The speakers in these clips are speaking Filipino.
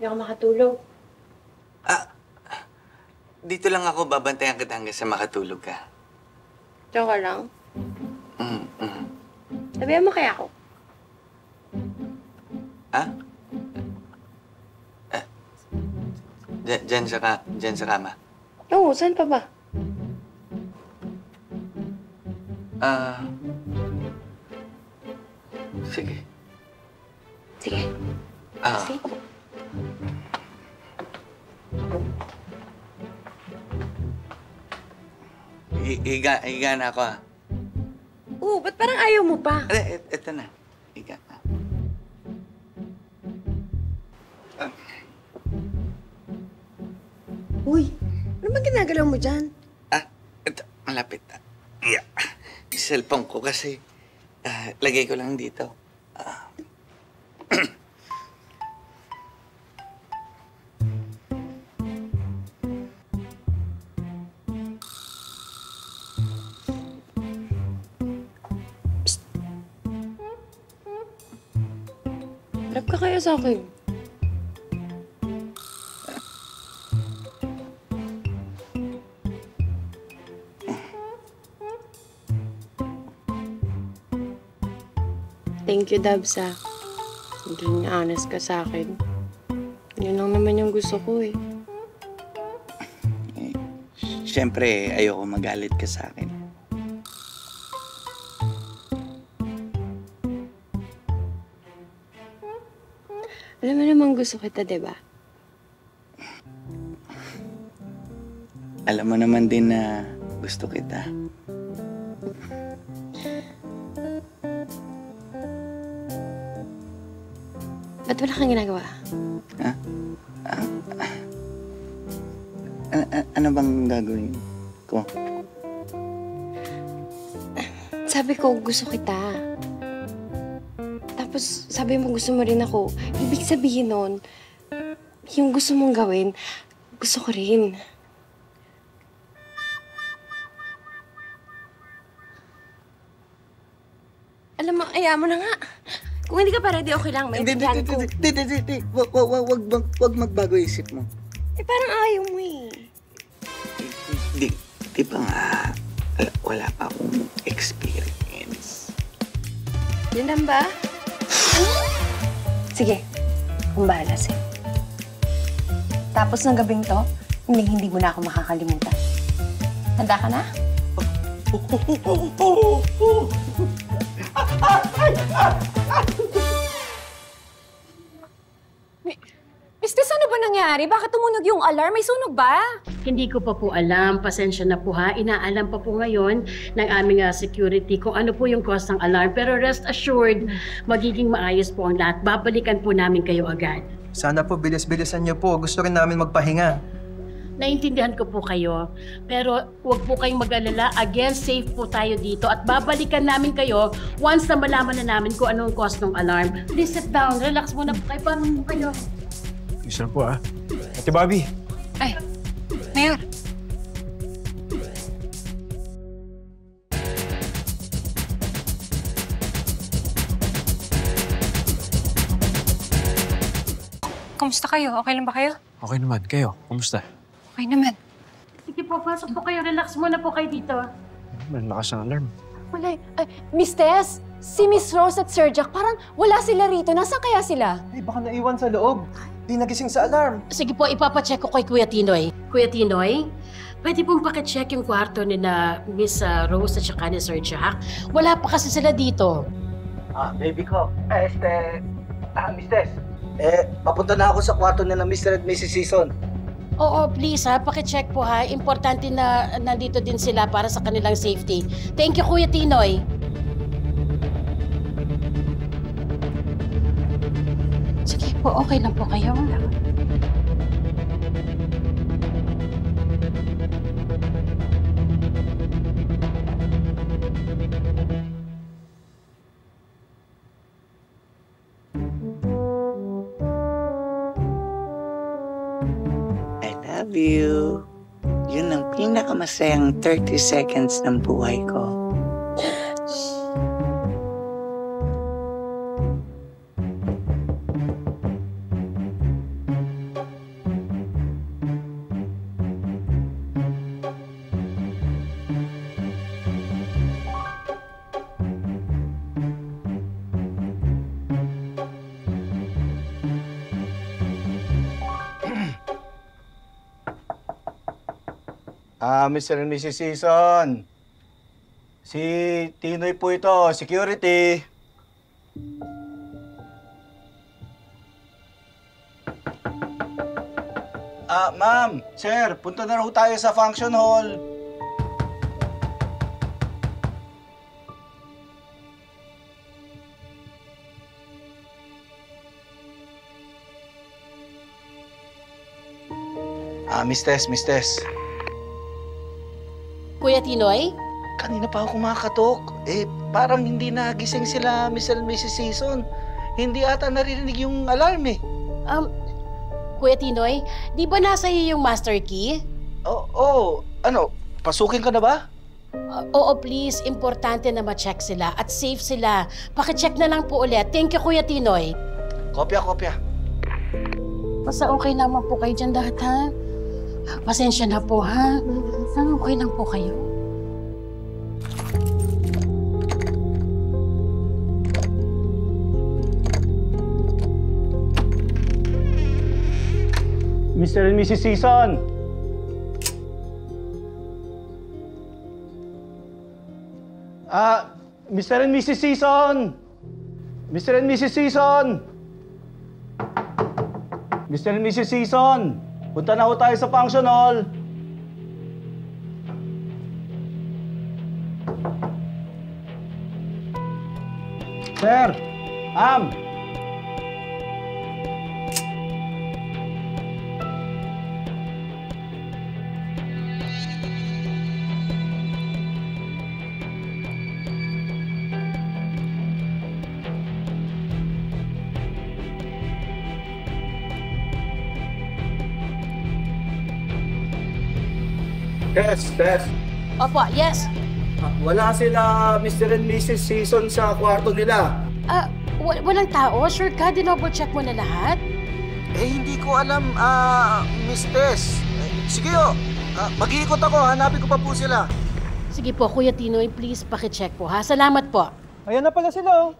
Hindi ako makatulog. Dito lang ako, babantayan kita hanggang sa makatulog ka. Diyan ka lang? Sabihan mo kaya ako? Ha? Diyan sa kama. Oo, saan pa ba? Sige. Sige. Sige. Higa na ako, ha? Oo, ba't parang ayaw mo pa? Ito na. Higa na. Uy, ano ba ginagalaw mo dyan? Ito. Malapit na. Yeah. Yung cellphone ko kasi, lagay ko lang dito. Harap ka kaya sa akin. Thank you, Dabs, ha. Naging honest ka sa akin. Yun lang naman yung gusto ko, eh. Siyempre, ayoko magalit ka sa akin. Alam mo naman gusto kita, di ba? Alam mo naman din na gusto kita. Ba't wala kang ginagawa? Ha? Ano bang gagawin ko? Sabi ko, gusto kita. Tapos, sabi mo gusto mo rin ako. Ibig sabihin nun, yung gusto mong gawin, gusto ko rin. Alam mo, ayaw mo na nga. Kung hindi ka pa ready, okay lang. May plan ko. Hindi. Wag magbago isip mo. Eh, parang ayaw mo eh. Di ba nga, wala pa akong experience. Yun lang ba? Sige, kung bahala sa'yo. Tapos ng gabing to, hindi mo na ako makakalimutan. Handa ka na? Mister, ano ba nangyari? Bakit tumunog yung alarm? May sunog ba? Hindi ko pa po alam. Pasensya na po ha. Inaalam pa po ngayon ng aming security kung ano po yung cause ng alarm. Pero rest assured, magiging maayos po ang lahat. Babalikan po namin kayo agad. Sana po bilis-bilisan niyo po. Gusto rin namin magpahinga. Naintindihan ko po kayo. Pero huwag po kayong mag-alala. Again, safe po tayo dito. At babalikan namin kayo once na malaman na namin kung anong cause ng alarm. Please sit down. Relax muna po kayo. Paano mo kayo? Isa po, ah. Ate Bobby. Ay, Mayor. Kumusta kayo? Okay lang ba kayo? Okay naman. Kayo, kumusta? Okay naman. Sige po, pasok po kayo. Relax muna po kayo dito. May lakas ng alarm. Wala. Miss Tess, si Miss Rose at Sir Jack, parang wala sila rito. Nasaan kaya sila? Ay, baka naiwan sa loob. Di nagising sa alarm. Sige po, ipapacheck ko kay Kuya Tinoy. Kuya Tinoy, pwede pong pakicheck yung kwarto ni na Miss Rose at saka ni Sir Jack. Wala pa kasi sila dito. Baby ko. Miss Tess. Papunta na ako sa kwarto nila Mr. at Mrs. Season. Oo, please ha, pakicheck po ha. Importante na nandito din sila para sa kanilang safety. Thank you, Kuya Tinoy. Sige po, okay lang po kayo. I love you. Yun ang pinakamasayang 30 seconds ng buhay ko. Mr. and Mrs. Season. Si Tinoy po ito, security. Ma'am, sir, punta na raw tayo sa function hall. Miss Tess. Kuya Tinoy? Kanina pa ako kumakatok. Parang hindi nagising sila, Mr. and Mrs. Season. Hindi ata naririnig yung alarm eh. Kuya Tinoy, di ba nasa iyo yung master key? Ano, pasukin ka na ba? Oo, please. Importante na ma-check sila at safe sila. Paki-check na lang po ulit. Thank you, Kuya Tinoy. Kopya. Basta okay naman po kayo dyan lahat, ha? Pasensya na po, ha? Okay lang po kayo. Mr. and Mrs. Season. Mr. and Mrs. Season. Mr. and Mrs. Season. Mr. and Mrs. Season. Punta na ho tayo sa function hall. Sir, Tess. Opo, yes. Wala sila Mr. and Mrs. Season sa kwarto nila. Walang tao? Sure ka? Dinoble check mo na lahat? Hindi ko alam, Miss Tess. Sige mag-iikot ako, hanapin ko pa po sila. Sige po, Kuya Tinoy, please paki-check po, ha? Salamat po. Ayan na pala sila, oh.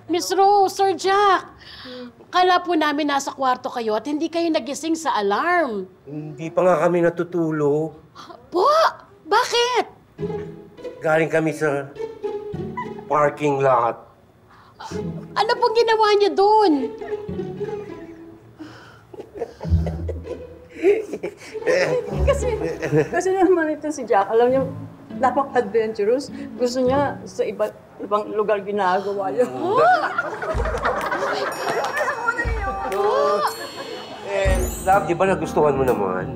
Miss Rose, Sir Jack, kala po namin nasa kwarto kayo at hindi kayo nagising sa alarm. Hindi pa nga kami natutulog. Po? Bakit? Galing kami sa parking lot. Ano pong ginawa niyo doon? Kasi naman ito si Jack, alam niyo, napaka-adventurous. Gusto niya sa ibang lugar ginagawa yun. Love, di ba nagustuhan mo naman?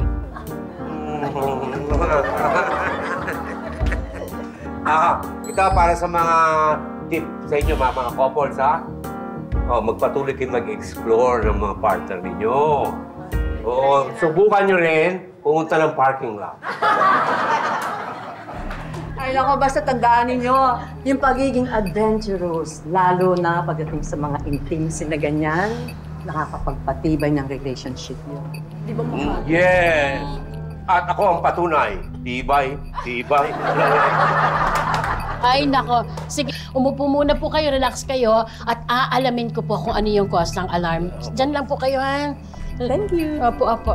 Ito para sa mga tip sa inyo, mga couples, ha? Magpatuloy kayo mag-explore ng mga partner ninyo. Subukan nyo rin pumunta ng parking lot. Ay nako, basta tandaan ninyo, yung pagiging adventurous, lalo na pagdating sa mga intimacy na ganyan, nakakapagpatibay ng relationship yun. Di ba mga? Yes! At ako ang patunay. Tibay. Ay, nako. Sige, umupo muna po kayo, relax kayo, at aalamin ko po kung ano yung cause ng alarm. Diyan lang po kayo, ha? Thank you. Opo.